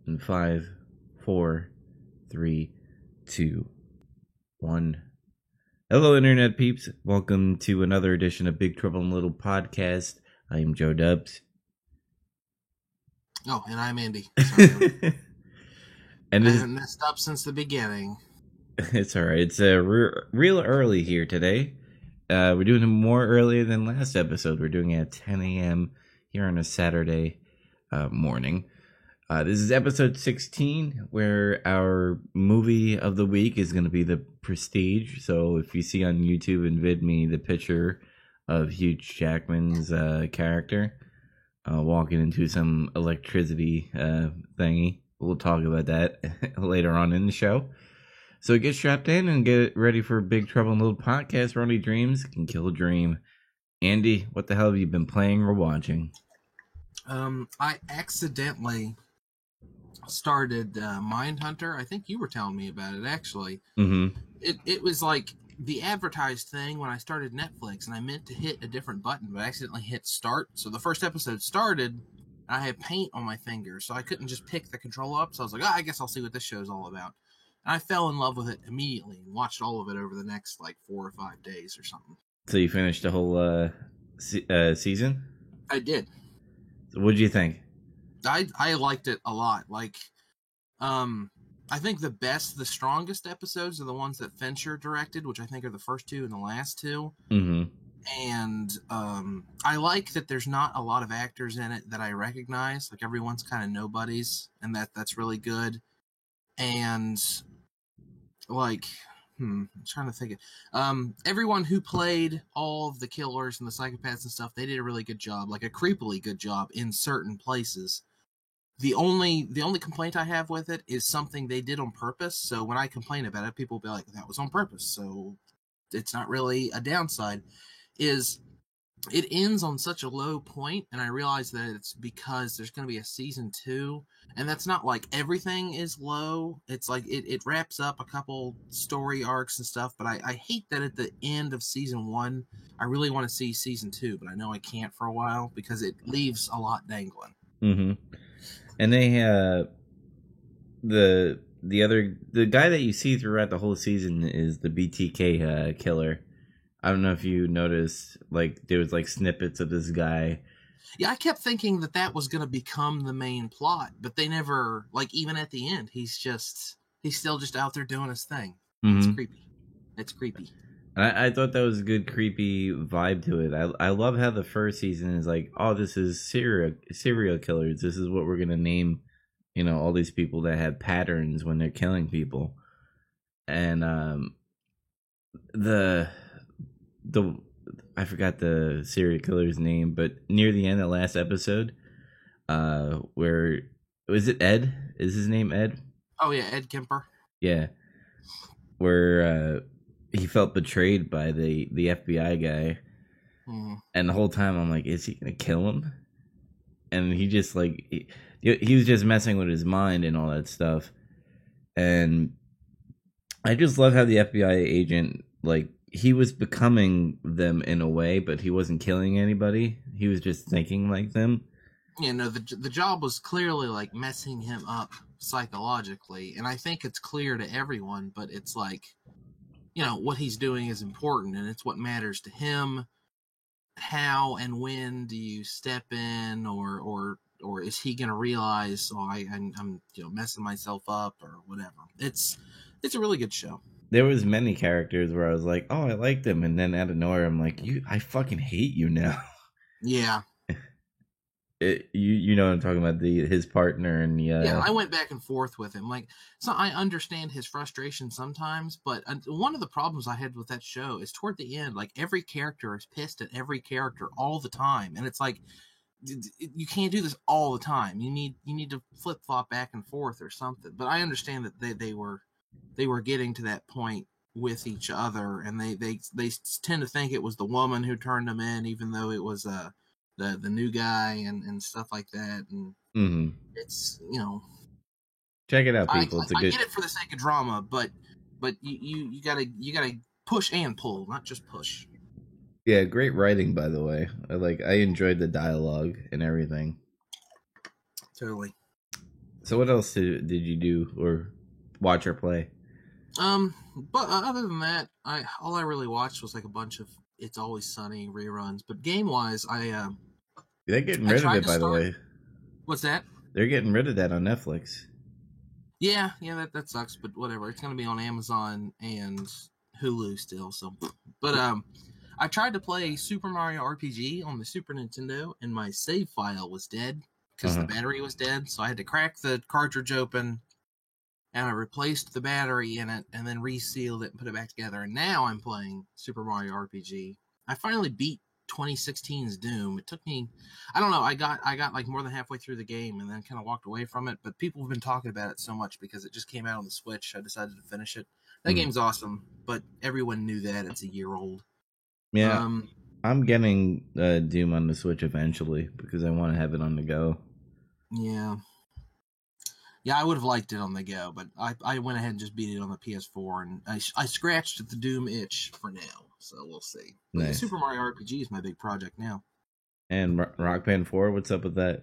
In 5, 4, 3, 2, 1. Hello, Internet peeps. Welcome to another edition of Big Trouble in Little Podcast. I am Joe Dubs. Oh, and I'm Andy. Sorry. And I haven't messed up since the beginning. It's all right. It's real early here today. We're doing it more earlier than last episode. We're doing it at 10 a.m. here on a Saturday morning. This is episode 16, where our movie of the week is going to be The Prestige. So if you see on YouTube and VidMe the picture of Hugh Jackman's character walking into some electricity thingy, we'll talk about that later on in the show. So get strapped in and get ready for Big Trouble in Little Podcast, where only dreams can kill a dream. Andy, what the hell have you been playing or watching? I accidentally started Mindhunter. I think you were telling me about it, actually. Mm-hmm. It was like the advertised thing when I started Netflix, and I meant to hit a different button, but I accidentally hit start. So the first episode started, and I had paint on my fingers, so I couldn't just pick the control up. So I was like, I guess I'll see what this show's all about. And I fell in love with it immediately and watched all of it over the next, 4 or 5 days or something. So you finished the whole season? I did. What did you think? I liked it a lot. I think the strongest episodes are the ones that Fincher directed, which I think are the first two and the last two. Mm-hmm. And I like that there's not a lot of actors in it that I recognize. Like, everyone's kind of nobodies, and that's really good. And I'm trying to think of everyone who played all of the killers and the psychopaths and stuff, they did a really good job, like a creepily good job in certain places. The only complaint I have with it is something they did on purpose. So when I complain about it, people will be like, that was on purpose. So it's not really a downside. Is it ends on such a low point, and I realize that it's because there's going to be a season 2, and that's not like everything is low. It's like it wraps up a couple story arcs and stuff, but I hate that at the end of season 1, I really want to see season 2, but I know I can't for a while because it leaves a lot dangling. Mm-hmm. And they the guy that you see throughout the whole season is the BTK killer. I don't know if you noticed, there was snippets of this guy. Yeah, I kept thinking that was going to become the main plot, but they never, even at the end, he's still just out there doing his thing. Mm-hmm. It's creepy. It's creepy. I thought that was a good, creepy vibe to it. I love how the first season is this is serial killers. This is what we're going to name, all these people that have patterns when they're killing people. And I forgot the serial killer's name, but near the end of the last episode, where was it Ed? Is his name Ed? Oh yeah, Ed Kemper. Yeah, where he felt betrayed by the FBI guy, and the whole time I'm like, is he gonna kill him? And he just he was just messing with his mind and all that stuff, and I just love how the FBI agent he was becoming them in a way, but he wasn't killing anybody. He was just thinking like them. Yeah, no, the job was clearly messing him up psychologically, and I think it's clear to everyone, but it's what he's doing is important, and it's what matters to him. How and when do you step in, or is he going to realize, I'm messing myself up or whatever? It's a really good show. There was many characters where I was like, oh, I liked them, and then out of nowhere, I'm like, I fucking hate you now. Yeah. You know what I'm talking about, his partner, and yeah, I went back and forth with him. So I understand his frustration sometimes, but one of the problems I had with that show is toward the end, every character is pissed at every character all the time, and it's you can't do this all the time. You need to flip flop back and forth or something. But I understand that they were getting to that point with each other, and they tend to think it was the woman who turned them in, even though it was the new guy and stuff like that. And it's check it out, people. I get it for the sake of drama, but you gotta push and pull, not just push. Yeah, great writing, by the way. I enjoyed the dialogue and everything. Totally. So what else did you do or watch or play? But other than that, all I really watched was like a bunch of It's Always Sunny reruns. But game wise, They're getting I rid of tried it, to by the start. way. What's that? They're getting rid of that on Netflix. Yeah, that sucks, but whatever. It's gonna be on Amazon and Hulu still. So, but I tried to play Super Mario RPG on the Super Nintendo, and my save file was dead because the battery was dead. So I had to crack the cartridge open, and I replaced the battery in it, and then resealed it and put it back together. And now I'm playing Super Mario RPG. I finally beat 2016's Doom. It took me, I don't know, I got like more than halfway through the game and then kind of walked away from it. But people have been talking about it so much because it just came out on the Switch. I decided to finish it. That game's awesome, but everyone knew that it's a year old. Yeah, I'm getting Doom on the Switch eventually because I want to have it on the go. Yeah. Yeah, I would have liked it on the go, but I went ahead and just beat it on the PS4, and I scratched the Doom itch for now, so we'll see. But Nice. Super Mario RPG is my big project now. And Rock Band 4, what's up with that?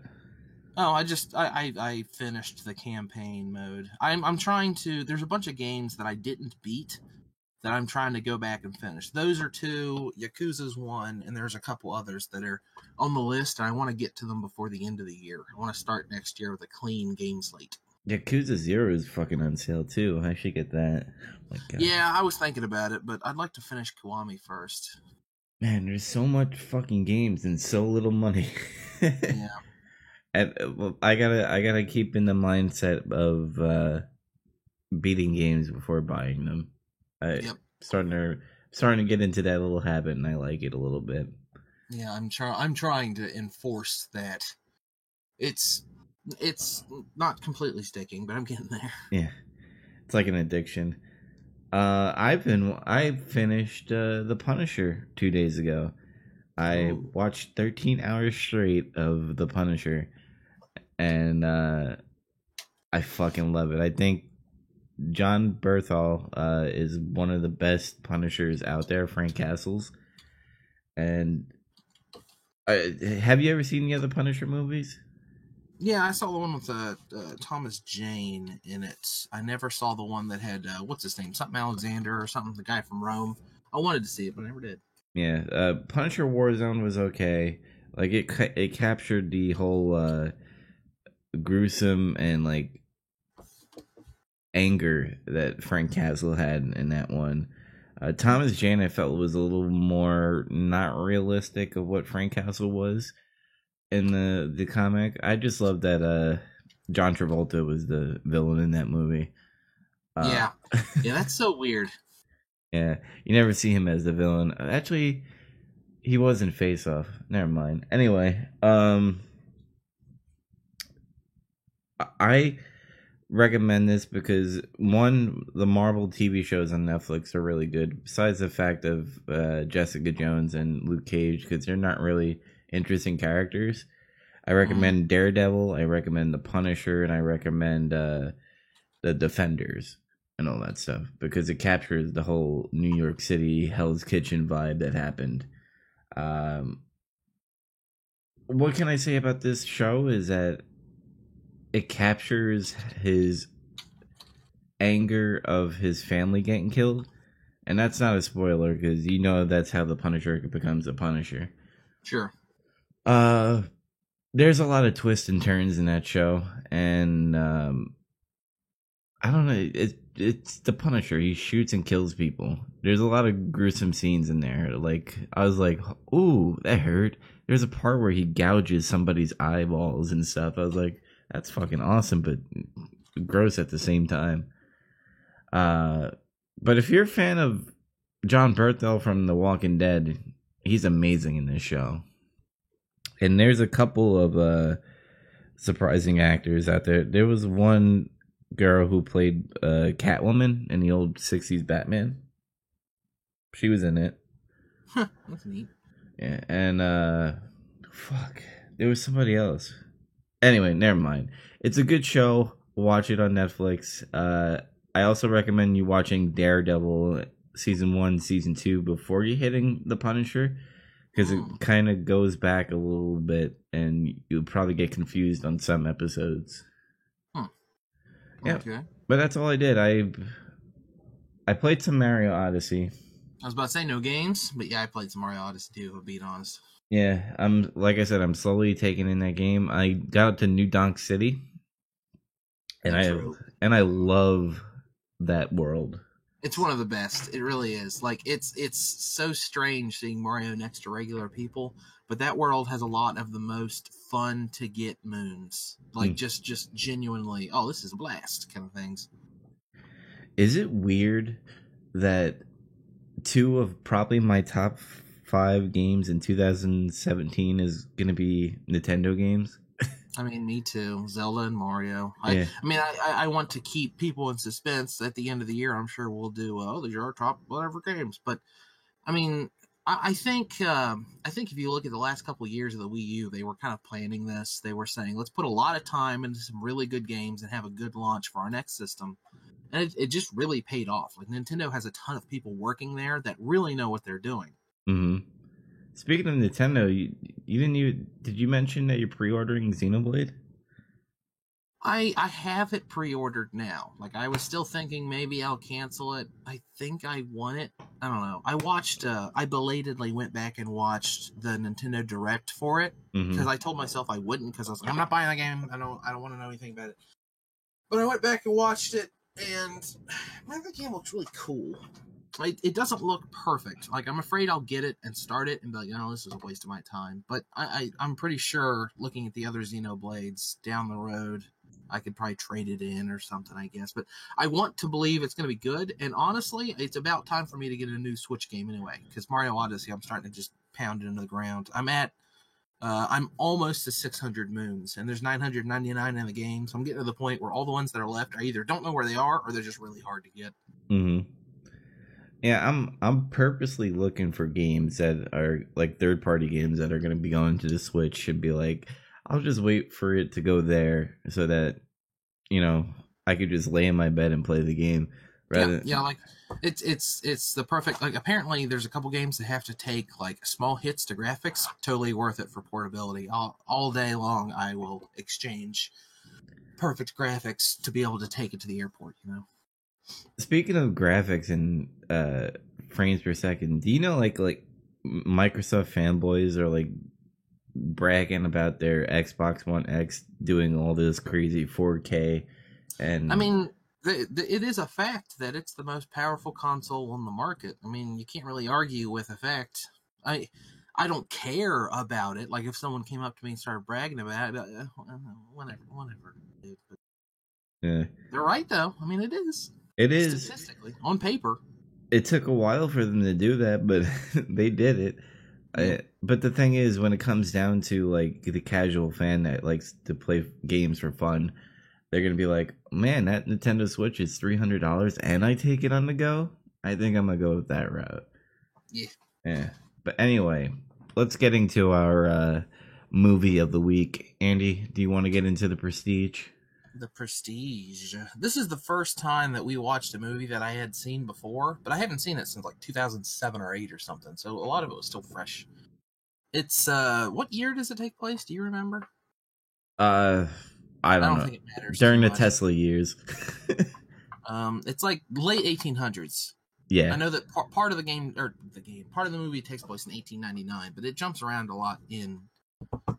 Oh, I finished the campaign mode. I'm trying to. There's a bunch of games that I didn't beat that I'm trying to go back and finish. Those are two. Yakuza's one, and there's a couple others that are on the list, and I want to get to them before the end of the year. I want to start next year with a clean game slate. Yakuza 0 is fucking on sale too. I should get that. Oh my God. Yeah, I was thinking about it, but I'd like to finish Kiwami first. Man, there's so much fucking games and so little money. Yeah. And I gotta keep in the mindset of beating games before buying them. Yep. Starting to get into that little habit, and I like it a little bit. Yeah, I'm trying to enforce that. It's not completely sticking, but I'm getting there. Yeah, it's like an addiction. I finished The Punisher 2 days ago. I watched 13 hours straight of The Punisher, and I fucking love it. I think John Berthal is one of the best Punishers out there, Frank Castles. And have you ever seen the other Punisher movies? Yeah, I saw the one with Thomas Jane in it. I never saw the one that had what's his name, something Alexander or something, the guy from Rome. I wanted to see it, but I never did. Yeah, Punisher Warzone was okay. Like it captured the whole gruesome and like anger that Frank Castle had in that one. Thomas Jane, I felt, was a little more not realistic of what Frank Castle was in the comic. I just love that John Travolta was the villain in that movie. Yeah, that's so weird. Yeah, you never see him as the villain. Actually, he was in Face Off. Never mind. Anyway, I recommend this because one, the Marvel TV shows on Netflix are really good. Besides the fact of Jessica Jones and Luke Cage, because they're not really interesting characters. I recommend Daredevil. I recommend The Punisher, and I recommend The Defenders and all that stuff because it captures the whole New York City Hell's Kitchen vibe that happened. What can I say about this show is that it captures his anger of his family getting killed, and that's not a spoiler because you know that's how the Punisher becomes a Punisher. Sure. There's a lot of twists and turns in that show, and I don't know. It's the Punisher. He shoots and kills people. There's a lot of gruesome scenes in there. Like I was like, "Ooh, that hurt." There's a part where he gouges somebody's eyeballs and stuff. I was like, "That's fucking awesome," but gross at the same time. But if you're a fan of John Berthel from The Walking Dead, he's amazing in this show. And there's a couple of surprising actors out there. There was one girl who played Catwoman in the old 60s Batman. She was in it. Huh, that's neat. Yeah, and there was somebody else. Anyway, never mind. It's a good show. Watch it on Netflix. I also recommend you watching Daredevil season 1, season 2 before you hitting The Punisher, because it kind of goes back a little bit, and you'll probably get confused on some episodes. Yeah, Okay. but that's all I did. I played some Mario Odyssey. I was about to say no games, but yeah, I played some Mario Odyssey too, if I'm being honest. Yeah, I'm like I said, I'm slowly taking in that game. I got up to New Donk City, and Intro. I love that world. It's one of the best. It really is. Like it's so strange seeing Mario next to regular people, but that world has a lot of the most fun to get moons. Like Hmm. just genuinely, oh, this is a blast kind of things. Is it weird that two of probably my top five games in 2017 is gonna be Nintendo games? I mean, me too. Zelda and Mario. Yeah. I want to keep people in suspense. At the end of the year, I'm sure we'll do. Oh, these are our top whatever games. But I mean, I think if you look at the last couple of years of the Wii U, they were kind of planning this. They were saying, let's put a lot of time into some really good games and have a good launch for our next system. And it just really paid off. Like Nintendo has a ton of people working there that really know what they're doing. Mm-hmm. Speaking of Nintendo, you didn't even did you mention that you're pre-ordering Xenoblade? I have it pre-ordered now. Like I was still thinking maybe I'll cancel it. I think I want it. I don't know. I belatedly went back and watched the Nintendo Direct for it because Mm-hmm. I told myself I wouldn't because I was like, I'm not buying the game. I don't want to know anything about it. But I went back and watched it, and man, the game looks really cool. It doesn't look perfect. Like I'm afraid I'll get it and start it and be like, no, this is a waste of my time. But I'm pretty sure looking at the other Xenoblades down the road, I could probably trade it in or something, I guess. But I want to believe it's going to be good. And honestly, it's about time for me to get a new Switch game anyway. Because Mario Odyssey, I'm starting to just pound it into the ground. I'm almost to 600 moons, and there's 999 in the game. So I'm getting to the point where all the ones that are left, I either don't know where they are or they're just really hard to get. Mm-hmm. Yeah, I'm purposely looking for games that are like third party games that are going to be going to the Switch and be like, I'll just wait for it to go there so that you know I could just lay in my bed and play the game rather. Yeah, like it's the perfect. Like apparently, there's a couple games that have to take like small hits to graphics. Totally worth it for portability. All day long, I will exchange perfect graphics to be able to take it to the airport. You know. Speaking of graphics and frames per second, do you know like Microsoft fanboys are like bragging about their Xbox One X doing all this crazy 4K and I mean, it is a fact that it's the most powerful console on the market. I mean, you can't really argue with a fact. I don't care about it. Like if someone came up to me and started bragging about it, whatever. But yeah, they're right though. I mean, it is it is. statistically on paper. It took a while for them to do that, but they did it. But the thing is, when it comes down to like the casual fan that likes to play games for fun, they're gonna be like, "Man, that Nintendo Switch is $300, and I take it on the go." I think I'm gonna go with that route. Yeah. Yeah. But anyway, let's get into our movie of the week. Andy, do you want to get into The Prestige? The Prestige. This is the first time that we watched a movie that I had seen before, but I haven't seen it since like 2007 or 8 or something. So a lot of it was still fresh. It's what year does it take place? Do you remember? I I don't don't know. think it matters During too the much. Tesla years. It's like late 1800s. I Yeah. know that part of part of the movie takes place in 1899, but it jumps around a lot in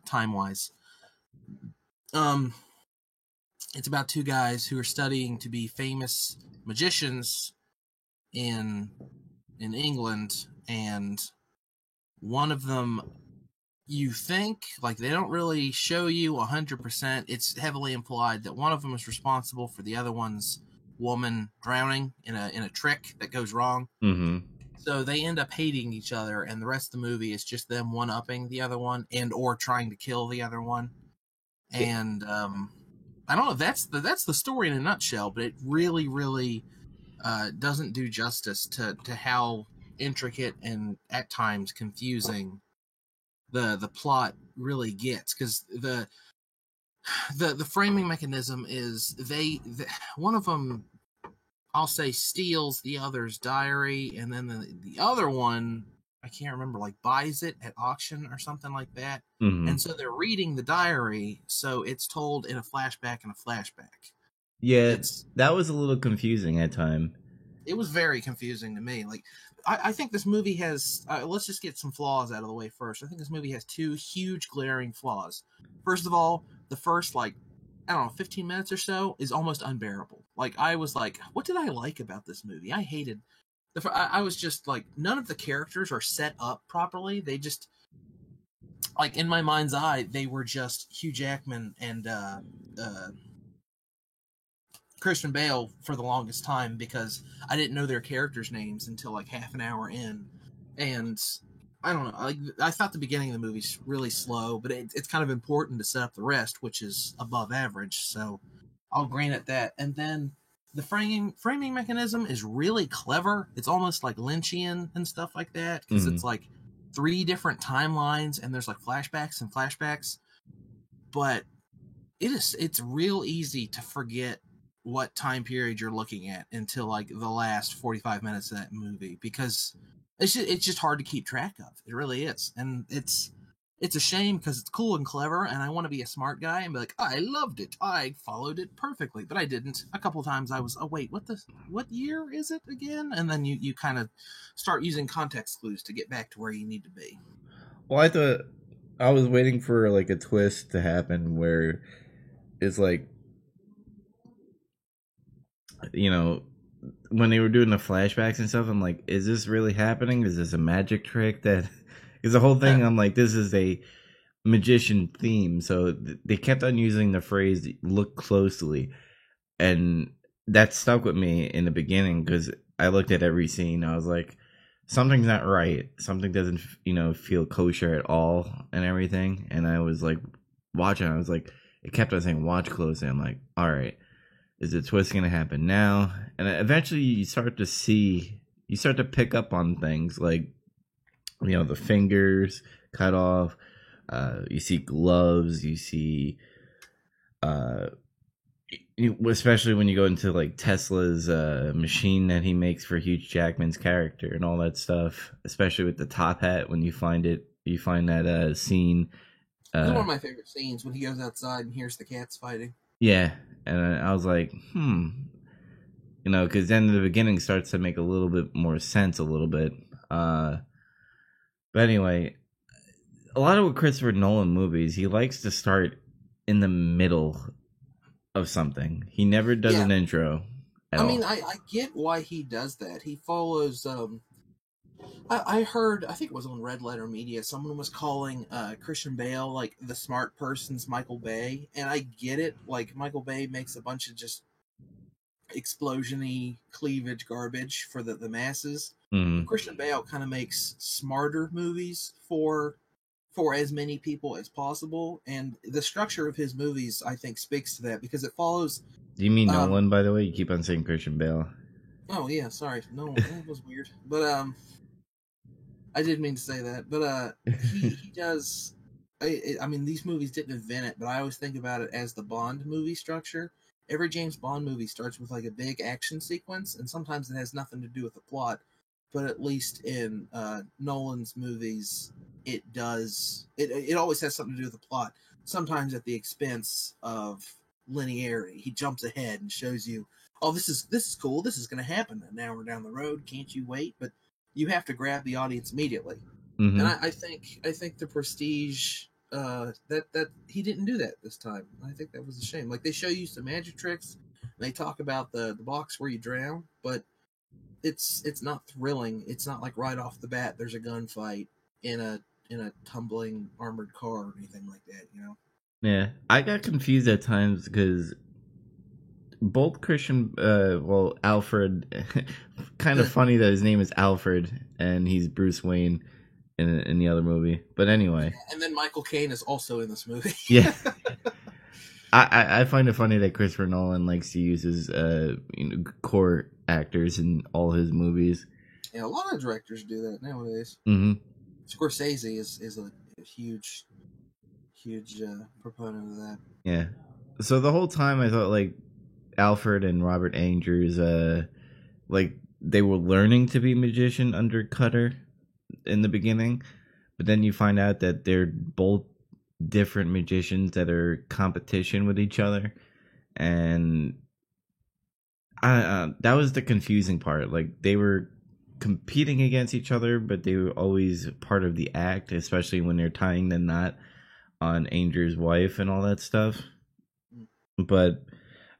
time wise. It's about two guys who are studying to be famous magicians in England, and one of them, you think, like they don't really show you 100%. It's heavily implied that one of them is responsible for the other one's woman drowning in a trick that goes wrong. Mm-hmm. So they end up hating each other, and the rest of the movie is just them one-upping the other one and or trying to kill the other one. And I don't know. That's the story in a nutshell, but it really, really doesn't do justice to how intricate and at times confusing the plot really gets, because the framing mechanism is one of them, I'll say, steals the other's diary, and then the other one, I can't remember, like buys it at auction or something like that. Mm-hmm. And so they're reading the diary, so it's told in a flashback and a flashback. Yeah, It's that was a little confusing at time. it was very confusing to me. Like, I think this movie has. Let's just get some flaws out of the way first. I think this movie has two huge glaring flaws. First of all, the first like I don't know, 15 minutes or so is almost unbearable. Like I was like, what did I like about this movie? I hated I was just like, none of the characters are set up properly. They just like in my mind's eye, they were just Hugh Jackman and Christian Bale for the longest time because I didn't know their characters' names until like half an hour in, and I don't know. Like I thought the beginning of the movie's really slow, but it's kind of important to set up the rest, which is above average. So I'll grant it that. And then the framing mechanism is really clever. It's almost like Lynchian and stuff like that because it's like 3 different timelines and there's like flashbacks and flashbacks, but it's real easy to forget what time period you're looking at until like the last 45 minutes of that movie because it's just hard to keep track of. It really is. And it's a shame because it's cool and clever and I want to be a smart guy and be like, I loved it. I followed it perfectly, but I didn't. A couple times I was, oh wait, what year is it again? And then you kind of start using context clues to get back to where you need to be. Well, I thought I was waiting for like a twist to happen where it's like, you know, when they were doing the flashbacks and stuff, I'm like, is this really happening? Is this a magic trick? That is the whole thing. I'm like, this is a magician theme. So they kept on using the phrase "look closely," and that stuck with me in the beginning because I looked at every scene. I was like, something's not right. Something doesn't, feel kosher at all, and everything. And I was like, watching. I was like, it kept on saying, "Watch closely." I'm like, all right. Is the twist going to happen now? And eventually you start to pick up on things like, the fingers cut off. You see gloves. You see, especially when you go into like Tesla's machine that he makes for Hugh Jackman's character and all that stuff, especially with the top hat. When you find that scene. It's one of my favorite scenes when he goes outside and hears the cats fighting. Yeah, and I was like, because then the beginning starts to make a little bit more sense, a little bit. But anyway, a lot of Christopher Nolan movies, he likes to start in the middle of something. He never does an intro at all. I get why he does that. He follows. I heard, I think it was on Red Letter Media, someone was calling Christian Bale like the smart person's Michael Bay, and I get it. Like Michael Bay makes a bunch of just explosion-y cleavage garbage for the masses. Mm-hmm. Christian Bale kind of makes smarter movies for as many people as possible, and the structure of his movies, I think, speaks to that because it follows. Do you mean Nolan, by the way? You keep on saying Christian Bale. Oh yeah, sorry, no, that was weird, but I didn't mean to say that, but he does. I mean, these movies didn't invent it, but I always think about it as the Bond movie structure. Every James Bond movie starts with like a big action sequence, and sometimes it has nothing to do with the plot. But at least in Nolan's movies, it does. It always has something to do with the plot. Sometimes at the expense of linearity. He jumps ahead and shows you, oh, this is cool. This is going to happen an hour down the road. Can't you wait? But you have to grab the audience immediately. Mm-hmm. And I think the Prestige that he didn't do that this time. I think that was a shame. Like they show you some magic tricks, and they talk about the box where you drown, but it's not thrilling. It's not like right off the bat there's a gunfight in a tumbling armored car or anything like that, you know. Yeah, I got confused at times because both Alfred, kind of funny that his name is Alfred and he's Bruce Wayne in the other movie. But anyway. And then Michael Caine is also in this movie. Yeah. I find it funny that Christopher Nolan likes to use his core actors in all his movies. Yeah, a lot of directors do that nowadays. Mm-hmm. Scorsese is a huge proponent of that. Yeah. So the whole time I thought like Alfred and Robert Andrews, like they were learning to be magician under Cutter in the beginning, but then you find out that they're both different magicians that are competition with each other, and That was the confusing part. Like they were competing against each other, but they were always part of the act, especially when they're tying the knot on Anger's wife and all that stuff. But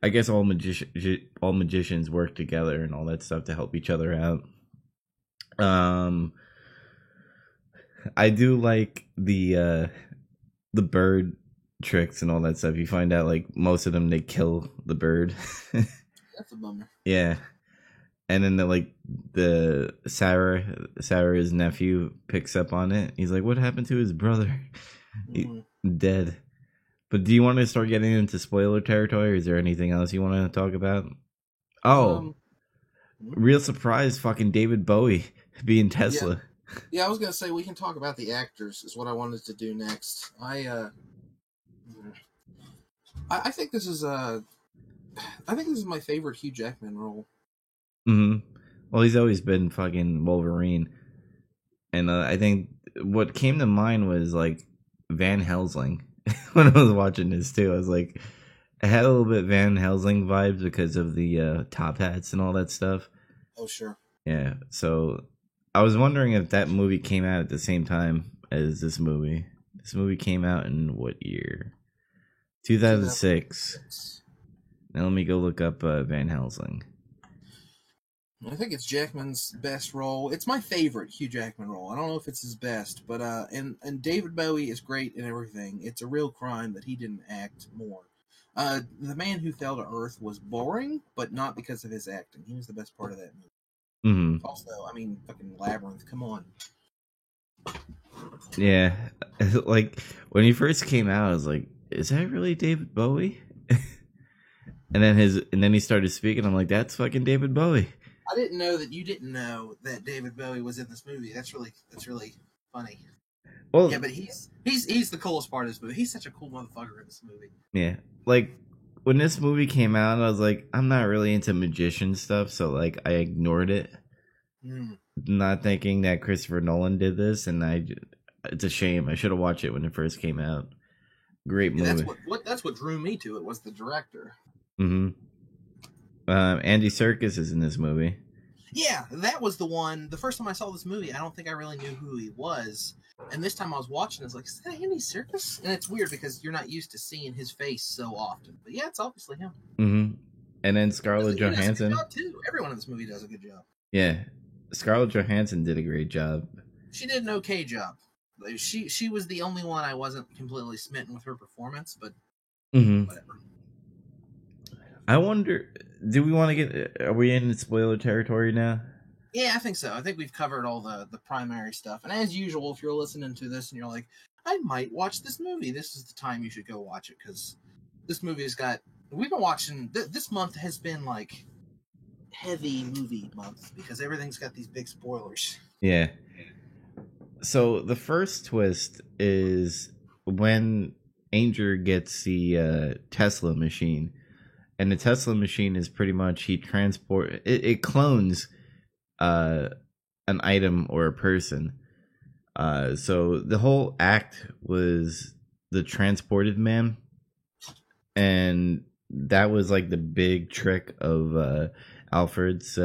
I guess all magicians work together and all that stuff to help each other out. I do like the bird tricks and all that stuff. You find out like most of them they kill the bird. That's a bummer. Yeah. And then the Sarah's nephew picks up on it. He's like, "What happened to his brother? Dead." But do you want to start getting into spoiler territory, or is there anything else you want to talk about? Oh, real surprise! Fucking David Bowie being Tesla. Yeah, I was gonna say we can talk about the actors. Is what I wanted to do next. I think this is my favorite Hugh Jackman role. Well, he's always been fucking Wolverine, and I think what came to mind was like Van Helsing when I was watching this too. I was like, I had a little bit Van Helsing vibes because of the top hats and all that stuff. Oh sure. Yeah, so I was wondering if that movie came out at the same time as this movie. This movie came out in what year? 2006. Now let me go look up Van Helsing. I think it's Jackman's best role. It's my favorite Hugh Jackman role. I don't know if it's his best, but and David Bowie is great in everything. It's a real crime that he didn't act more. The Man Who Fell to Earth was boring, but not because of his acting. He was the best part of that movie. Also, I mean, fucking Labyrinth. Come on. Yeah, like when he first came out, I was like, "Is that really David Bowie?" and then he started speaking. I'm like, "That's fucking David Bowie." I didn't know that you didn't know that David Bowie was in this movie. That's really funny. Well, yeah, but he's the coolest part of this movie. He's such a cool motherfucker in this movie. Yeah, like when this movie came out, I was like, I'm not really into magician stuff, so like I ignored it, not thinking that Christopher Nolan did this, and it's a shame. I should have watched it when it first came out. Great movie. That's what drew me to it was the director. Andy Serkis is in this movie. Yeah, that was the one. The first time I saw this movie, I don't think I really knew who he was. And this time I was watching, I was like, is that Andy Serkis? And it's weird because you're not used to seeing his face so often. But yeah, it's obviously him. And then Scarlett Johansson. Does a good job too. Everyone in this movie does a good job. Yeah, Scarlett Johansson did a great job. She did an okay job. She was the only one I wasn't completely smitten with her performance, but whatever. I wonder, do we want to get, are we in spoiler territory now? Yeah, I think so. I think we've covered all the primary stuff. And as usual, if you're listening to this and you're like, I might watch this movie, this is the time you should go watch it, because this movie has got, we've been watching, this month has been like heavy movie month, because everything's got these big spoilers. Yeah. So the first twist is when Anger gets the Tesla machine. And the Tesla machine is pretty much it clones an item or a person. So the whole act was the transported man, and that was like the big trick of Alfred's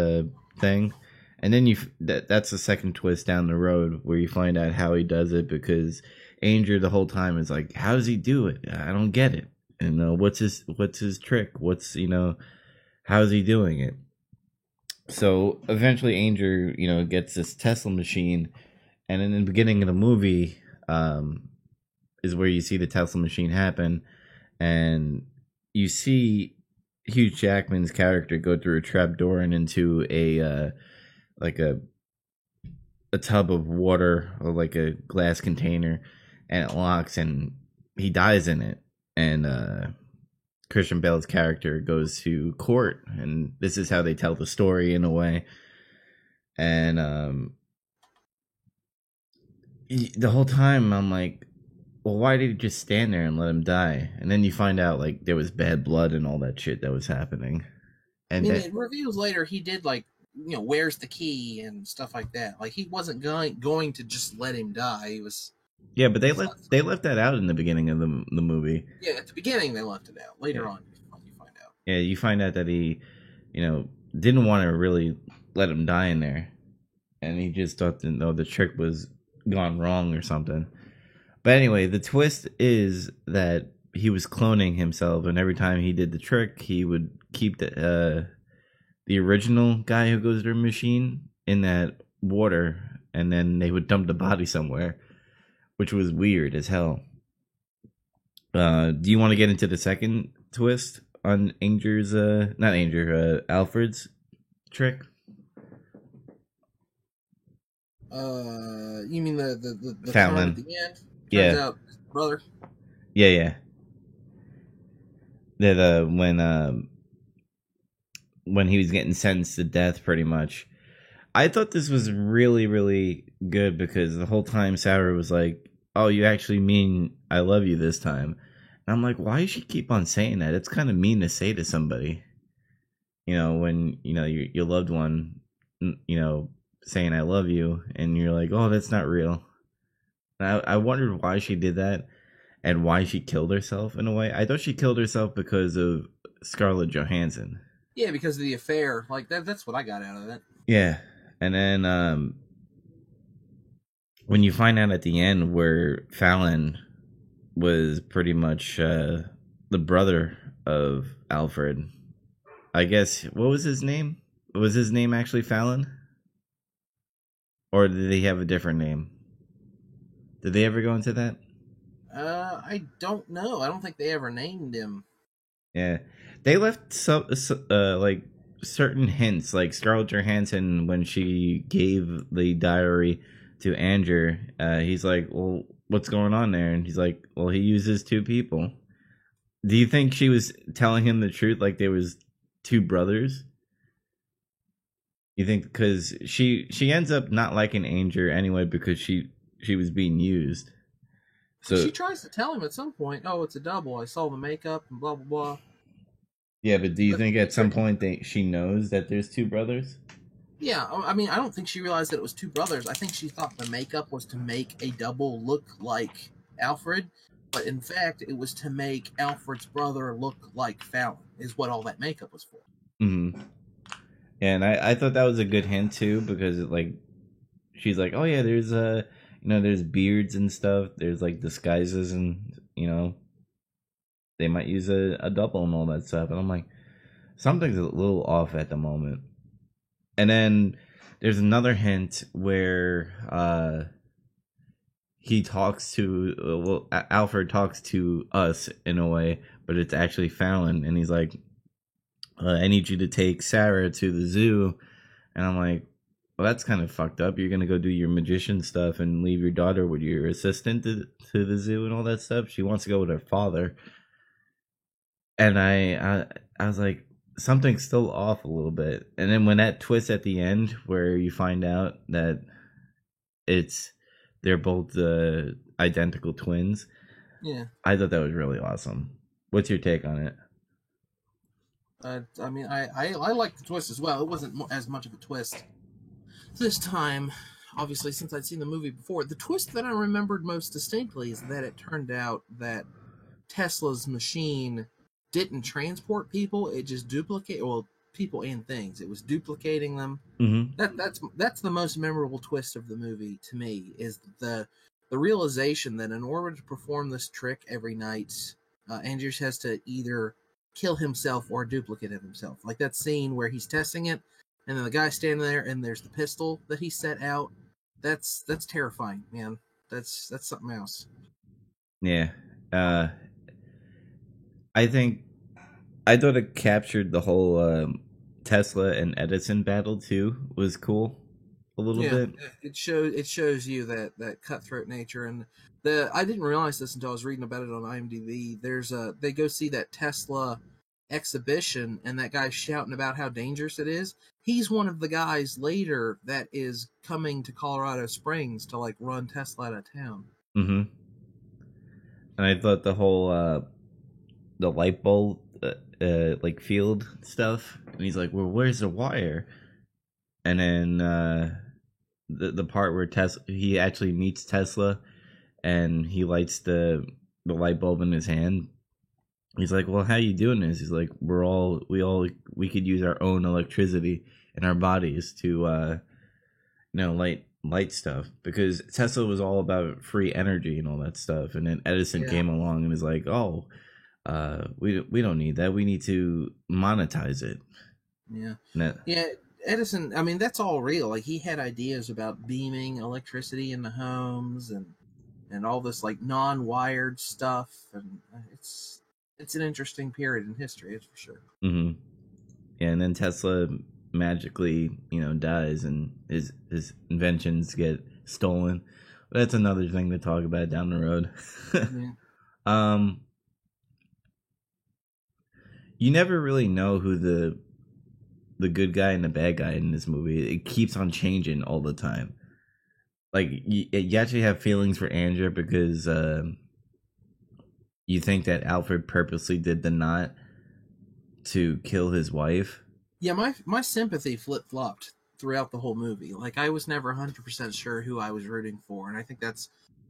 thing. And then that's the second twist down the road where you find out how he does it, because Anger the whole time is like, how does he do it? I don't get it. And what's his trick? How's he doing it? So eventually Anger, gets this Tesla machine, and in the beginning of the movie is where you see the Tesla machine happen, and you see Hugh Jackman's character go through a trapdoor and into a tub of water, or like a glass container, and it locks, and he dies in it. And Christian Bale's character goes to court, and this is how they tell the story in a way. And the whole time I'm like, well, why did he just stand there and let him die? And then you find out like there was bad blood and all that shit that was happening. And it reveals later he did like, where's the key and stuff like that. Like he wasn't going to just let him die. He was. Yeah, but they left that out in the beginning of the movie. Yeah, at the beginning they left it out. Later on, you find out. Yeah, you find out that he didn't want to really let him die in there. And he just thought that, no, the trick was gone wrong or something. But anyway, the twist is that he was cloning himself, and every time he did the trick, he would keep the original guy who goes to the machine in that water, and then they would dump the body somewhere, which was weird as hell. Do you want to get into the second twist on Alfred's trick? You mean the Fallon at the end? Turns out, brother. Yeah. That when he was getting sentenced to death, pretty much. I thought this was really, really good because the whole time Sarah was like, "Oh, you actually mean I love you this time?" And I'm like, why does she keep on saying that? It's kind of mean to say to somebody, when your loved one, saying I love you, and you're like, oh, that's not real. And I wondered why she did that and why she killed herself in a way. I thought she killed herself because of Scarlett Johansson. Yeah, because of the affair. Like that's what I got out of it. Yeah. And then when you find out at the end where Fallon was pretty much the brother of Alfred, I guess, what was his name? Was his name actually Fallon? Or did he have a different name? Did they ever go into that? I don't know. I don't think they ever named him. Yeah. They left some like certain hints, like Scarlett Johansson when she gave the diary to Andrew, he's like, well, what's going on there? And he's like, well, he uses two people. Do you think she was telling him the truth, like there was two brothers? You think, because she ends up not liking Andrew anyway because she was being used. So she tries to tell him at some point, oh, it's a double. I saw the makeup and blah, blah, blah. Yeah, but do you think at some point she knows that there's two brothers? Yeah, I mean, I don't think she realized that it was two brothers. I think she thought the makeup was to make a double look like Alfred, but in fact, it was to make Alfred's brother look like Fallon, is what all that makeup was for. Mm-hmm. And I thought that was a good hint, too, because, she's like, oh, yeah, there's, there's beards and stuff. There's, disguises and, they might use a double and all that stuff. And I'm like, something's a little off at the moment. And then there's another hint where he talks to, Alfred talks to us in a way, but it's actually Fallon. And he's like, I need you to take Sarah to the zoo. And I'm like, well, that's kind of fucked up. You're going to go do your magician stuff and leave your daughter with your assistant to the zoo and all that stuff. She wants to go with her father. And I was like, something's still off a little bit. And then when that twist at the end where you find out that they're both identical twins. Yeah. I thought that was really awesome. What's your take on it? I mean, I liked the twist as well. It wasn't as much of a twist this time, obviously, since I'd seen the movie before. The twist that I remembered most distinctly is that it turned out that Tesla's machine didn't transport people; it just people and things. It was duplicating them. Mm-hmm. That's the most memorable twist of the movie to me, is the realization that in order to perform this trick every night, Andrews has to either kill himself or a duplicate of himself. Like that scene where he's testing it, and then the guy's standing there, and there's the pistol that he set out. That's terrifying, man. That's something else. Yeah. I thought it captured the whole Tesla and Edison battle too. Was cool a little bit. It shows you that cutthroat nature, and I didn't realize this until I was reading about it on IMDb. They go see that Tesla exhibition, and that guy's shouting about how dangerous it is. He's one of the guys later that is coming to Colorado Springs to run Tesla out of town. Mm-hmm. And I thought the whole the light bulb field stuff, and he's like, well, where's the wire? And then the part where he actually meets Tesla and he lights the light bulb in his hand, He's like, well, how you doing this? He's like, we could use our own electricity in our bodies to, light stuff, because Tesla was all about free energy and all that stuff. And then Edison Yeah, came along and was like, oh, we don't need that. We need to monetize it. yeah, And that, yeah. Edison, I mean, that's all real. Like he had ideas about beaming electricity in the homes and all this like non-wired stuff, and it's an interesting period in history, that's for sure. hmm yeah, and then Tesla magically, dies, and his inventions get stolen. But that's another thing to talk about down the road. Yeah. um, you never really know who the good guy and the bad guy in this movie. It keeps on changing all the time. Like you actually have feelings for Andrew because you think that Alfred purposely did the knot to kill his wife. Yeah, my sympathy flip flopped throughout the whole movie. Like I was never 100% sure who I was rooting for, and I think that's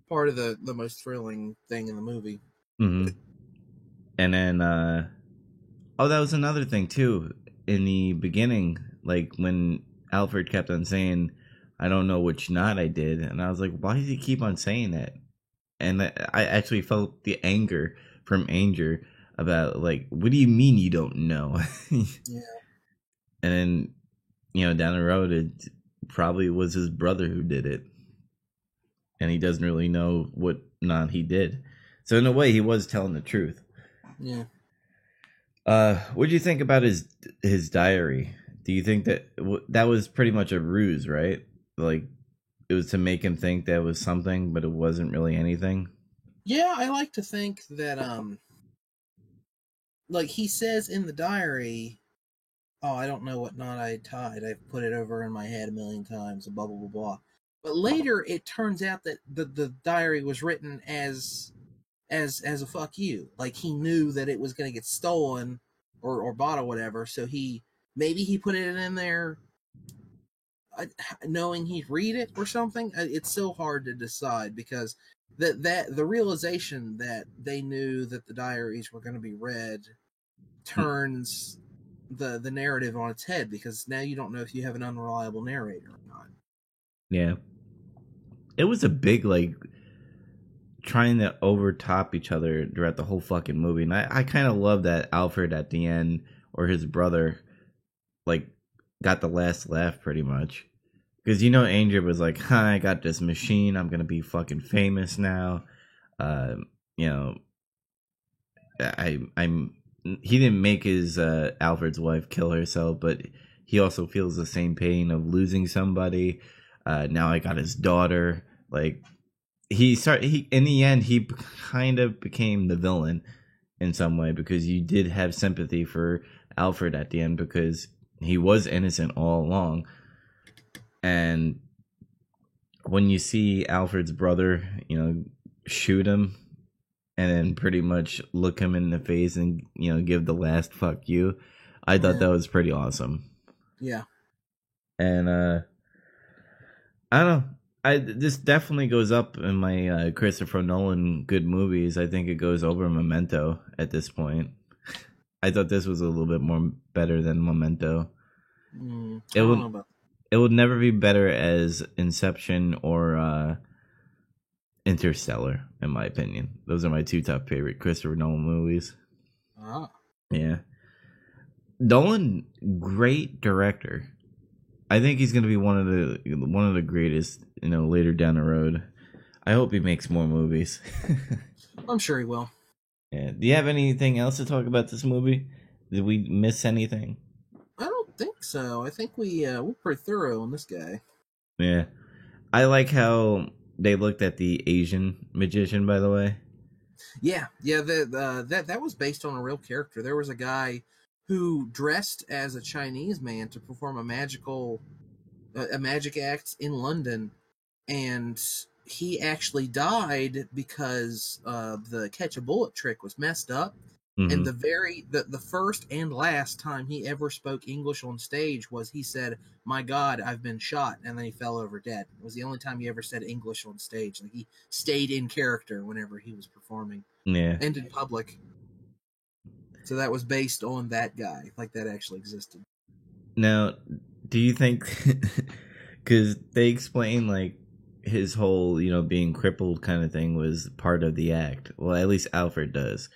part of the most thrilling thing in the movie. hmm And then, that was another thing too. In the beginning, like when Alfred kept on saying, "I don't know which knot I did," and I was like, "Why does he keep on saying that?" And I actually felt the anger from Anger about, like, what do you mean you don't know? Yeah, And then, down the road, it probably was his brother who did it, and he doesn't really know what knot he did. So in a way, he was telling the truth. yeah. What do you think about his diary? Do you think that that was pretty much a ruse, right? Like, it was to make him think that was something, but it wasn't really anything. Yeah, I like to think that like he says in the diary, "Oh, I don't know what knot I tied. I've put it over in my head a million times." Blah blah blah blah. But later, it turns out that the diary was written as a fuck you. Like he knew that it was going to get stolen or bought or whatever, so he put it in there knowing he'd read it or something. It's so hard to decide because that the realization that they knew that the diaries were going to be read turns the narrative on its head, because now you don't know if you have an unreliable narrator or not. Yeah, it was a big, like, trying to overtop each other throughout the whole fucking movie, and I kind of love that Alfred at the end, or his brother, like, got the last laugh pretty much. Because Andrew was like, "Hi, I got this machine. I'm gonna be fucking famous now." Uh, you know, I'm. He didn't make his Alfred's wife kill herself, but he also feels the same pain of losing somebody. Now I got his daughter. Like, he in the end he kind of became the villain in some way, because you did have sympathy for Alfred at the end, because he was innocent all along. And when you see Alfred's brother, shoot him and then pretty much look him in the face and, give the last fuck you, I thought Yeah. that was pretty awesome. Yeah. And I don't know. This definitely goes up in my Christopher Nolan good movies. I think it goes over Memento at this point. I thought this was a little bit more better than Memento. I It don't would know about. it would never be better as Inception or Interstellar, in my opinion. Those are my two top favorite Christopher Nolan movies. Ah. Yeah, Nolan, great director. I think he's going to be one of the greatest, later down the road. I hope he makes more movies. I'm sure he will. Yeah. Do you have anything else to talk about this movie? Did we miss anything? I don't think so. I think we're pretty thorough on this guy. Yeah. I like how they looked at the Asian magician, by the way. Yeah, yeah. That was based on a real character. There was a guy who dressed as a Chinese man to perform a magic act in London, and he actually died because the catch a bullet trick was messed up. And hmm the first and last time he ever spoke English on stage was he said, "My God, I've been shot," and then he fell over dead. It was the only time he ever said English on stage. Like he stayed in character whenever he was performing Yeah. and in public. So that was based on that guy, like that actually existed. Now, do you think? Because they explain like his whole, being crippled kind of thing was part of the act. Well, at least Alfred does.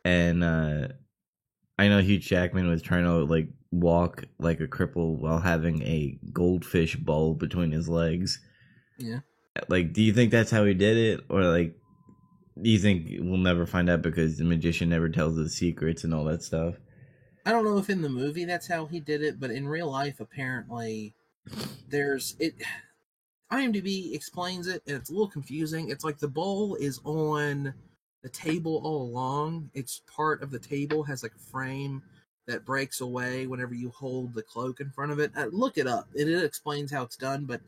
And I know Hugh Jackman was trying to like walk like a cripple while having a goldfish bowl between his legs. Yeah. Like, do you think that's how he did it, or like, do you think we'll never find out because the magician never tells the secrets and all that stuff? I don't know if in the movie that's how he did it, but in real life, apparently, there's it. IMDb explains it, and it's a little confusing. It's like the bowl is on the table all along. It's part of the table, has like a frame that breaks away whenever you hold the cloak in front of it. Look it up. It explains how it's done, but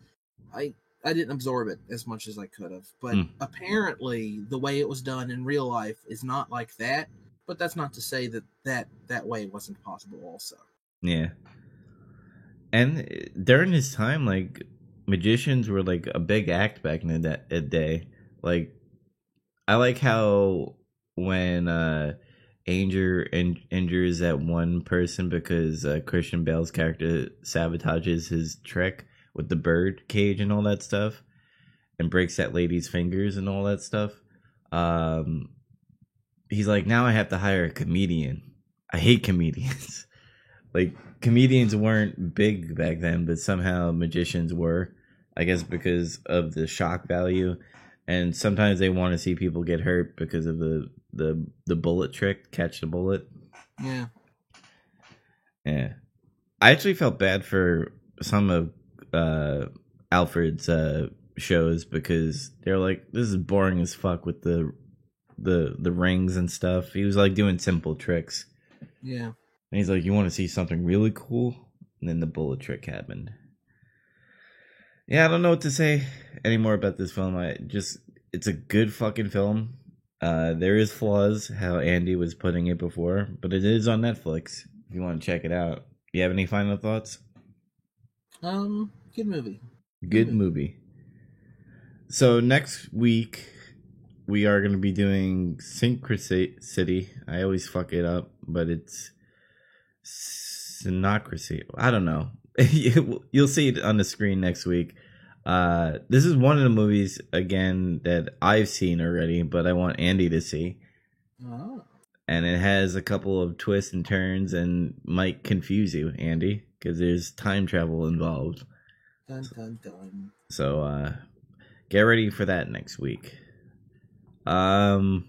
I didn't absorb it as much as I could have. But apparently, the way it was done in real life is not like that. But that's not to say that way wasn't possible also. Yeah. And during his time, like, magicians were like a big act back in the day. Like, I like how when injures that one person because Christian Bale's character sabotages his trick with the bird cage and all that stuff and breaks that lady's fingers and all that stuff. He's like, now I have to hire a comedian. I hate comedians. Like, comedians weren't big back then, but somehow magicians were. I guess because of the shock value. And sometimes they want to see people get hurt because of the bullet trick, catch the bullet. Yeah. Yeah. I actually felt bad for some of Alfred's shows because they're like, this is boring as fuck with the rings and stuff. He was like doing simple tricks. Yeah. And he's like, you want to see something really cool? And then the bullet trick happened. Yeah, I don't know what to say anymore about this film. It's a good fucking film. There is flaws, how Andy was putting it before, but it is on Netflix if you want to check it out. You have any final thoughts? Good movie. Good movie. So next week we are going to be doing Synchracity. I always fuck it up, but it's Synocracy. I don't know. You'll see it on the screen next week. This is one of the movies again that I've seen already, but I want Andy to see. Oh. And it has a couple of twists and turns and might confuse you, Andy, because there's time travel involved. Dun dun dun. So get ready for that next week. There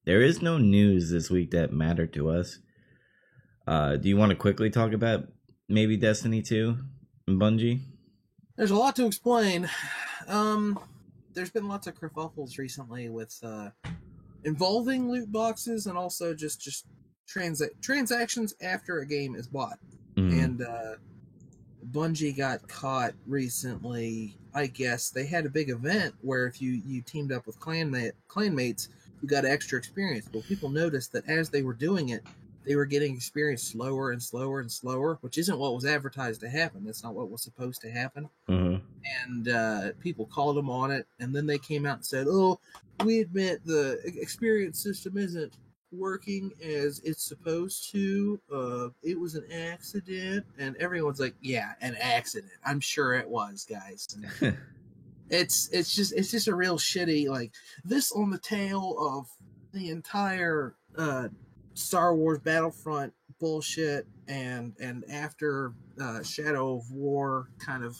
is no news this week that mattered to us. Do you want to quickly talk about maybe Destiny 2 and Bungie? There's a lot to explain. There's been lots of kerfuffles recently with involving loot boxes and also just transactions after a game is bought. Mm-hmm. And Bungie got caught recently. I guess they had a big event where if you teamed up with clanmates, you got extra experience. But people noticed that as they were doing it, they were getting experience slower and slower and slower, which isn't what was advertised to happen. That's not what was supposed to happen. Mm-hmm. And people called them on it, and then they came out and said, oh, we admit the experience system isn't working as it's supposed to. It was an accident. And everyone's like, yeah, an accident. I'm sure it was, guys. It's just a real shitty, like, this on the tail of the entire Star Wars Battlefront bullshit, and after Shadow of War kind of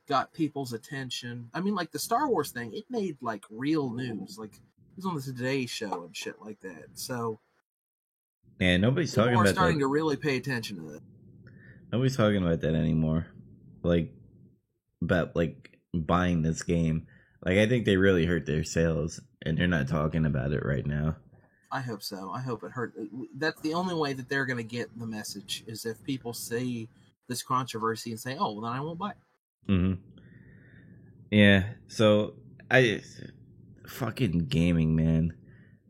got people's attention. I mean, like, the Star Wars thing, it made like real news. Like, it was on the Today Show and shit like that. So yeah, nobody's talking about that. People are starting to really pay attention to that. Nobody's talking about that anymore. Like, about like buying this game. Like, I think they really hurt their sales, and they're not talking about it right now. I hope so. I hope it hurt. That's the only way that they're going to get the message, is if people see this controversy and say, oh, well, then I won't buy it. Mm-hmm. Yeah, so fucking gaming, man.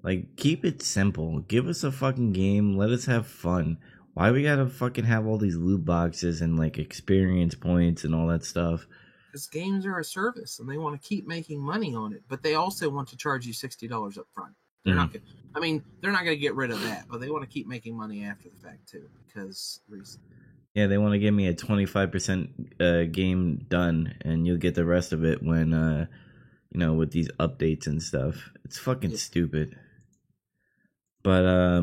Like, keep it simple. Give us a fucking game. Let us have fun. Why we gotta fucking have all these loot boxes and, like, experience points and all that stuff? Because games are a service, and they want to keep making money on it. But they also want to charge you $60 up front. They're not gonna, I mean, they're not going to get rid of that, but they want to keep making money after the fact too, because reason. Yeah, they want to give me a 25% game done, and you'll get the rest of it when, with these updates and stuff. It's fucking stupid. But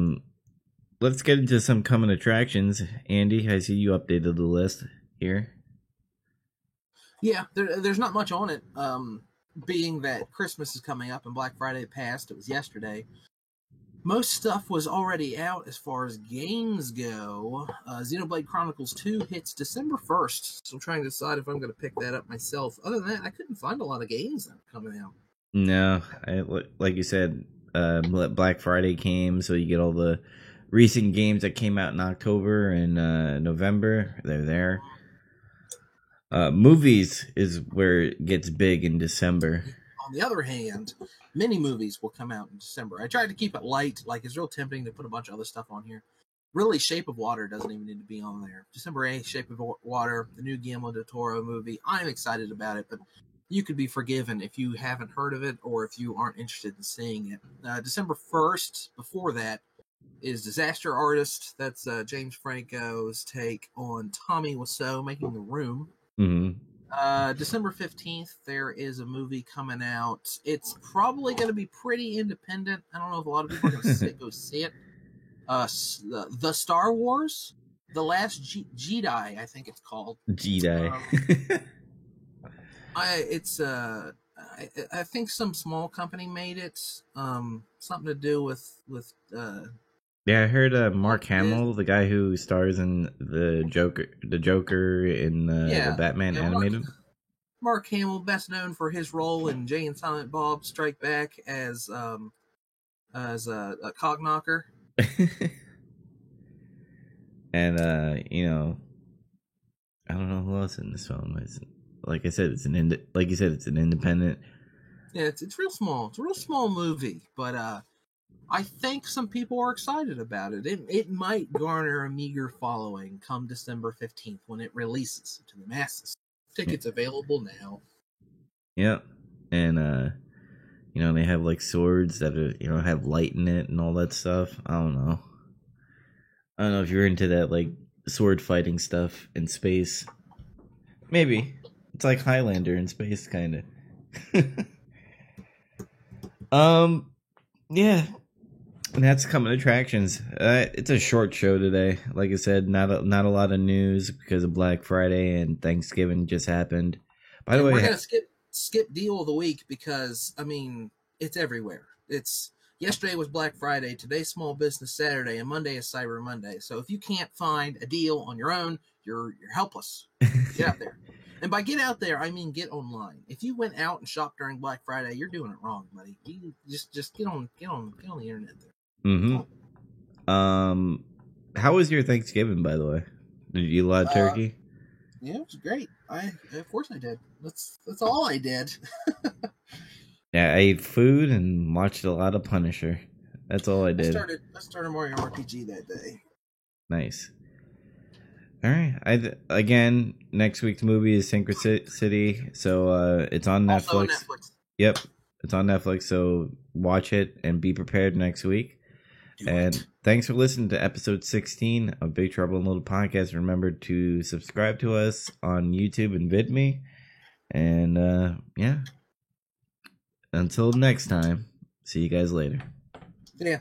let's get into some coming attractions. Andy, I see you updated the list here. Yeah, there's not much on it. Being that Christmas is coming up and Black Friday passed, it was yesterday. Most stuff was already out as far as games go. Xenoblade Chronicles 2 hits December 1st, so I'm trying to decide if I'm going to pick that up myself. Other than that, I couldn't find a lot of games that are coming out. No, like you said, Black Friday came, so you get all the recent games that came out in October and November. They're there. Movies is where it gets big in December. On the other hand, many movies will come out in December. I tried to keep it light. Like, it's real tempting to put a bunch of other stuff on here. Really, Shape of Water doesn't even need to be on there. December 8th, Shape of Water, the new Guillermo del Toro movie. I'm excited about it, but you could be forgiven if you haven't heard of it or if you aren't interested in seeing it. December 1st, before that, is Disaster Artist. That's James Franco's take on Tommy Wiseau making The Room. Mm-hmm. December 15th, there is a movie coming out. It's probably going to be pretty independent. I don't know if a lot of people are going to go see it. The Star Wars, The Last Jedi, I think it's called. Jedi. I think some small company made it. Something to do with Yeah, I heard Mark Hamill, the guy who stars in the Joker in the Batman animated. Mark Hamill, best known for his role in Jay and Silent Bob Strike Back as a cog knocker. And I don't know who else in this film. Like I said, it's an independent. Yeah, it's real small. It's a real small movie, but I think some people are excited about it. It might garner a meager following come December 15th when it releases to the masses. Tickets available now. Yep. And they have like swords that are, have light in it and all that stuff. I don't know if you're into that, like, sword fighting stuff in space. Maybe. It's like Highlander in space, kind of. Yeah. And that's coming attractions. It's a short show today. Like I said, not a lot of news because of Black Friday and Thanksgiving just happened. By the way, we're gonna skip deal of the week because it's everywhere. Yesterday was Black Friday, today's Small Business Saturday, and Monday is Cyber Monday. So if you can't find a deal on your own, you're helpless. Get out there. And by get out there, I mean get online. If you went out and shopped during Black Friday, you're doing it wrong, buddy. You just get on the internet there. Mm-hmm. How was your Thanksgiving, by the way? Did you eat a lot of turkey? Yeah, it was great. Of course I did. That's all I did. Yeah, I ate food and watched a lot of Punisher. That's all I did. I started Mario RPG that day. Nice. All right. Again, next week's movie is Synchronicity, so it's on Netflix. Also on Netflix. Yep, it's on Netflix. So watch it and be prepared next week. Thanks for listening to episode 16 of Big Trouble in Little Podcast. Remember to subscribe to us on YouTube and VidMe. And yeah. Until next time, see you guys later. Yeah.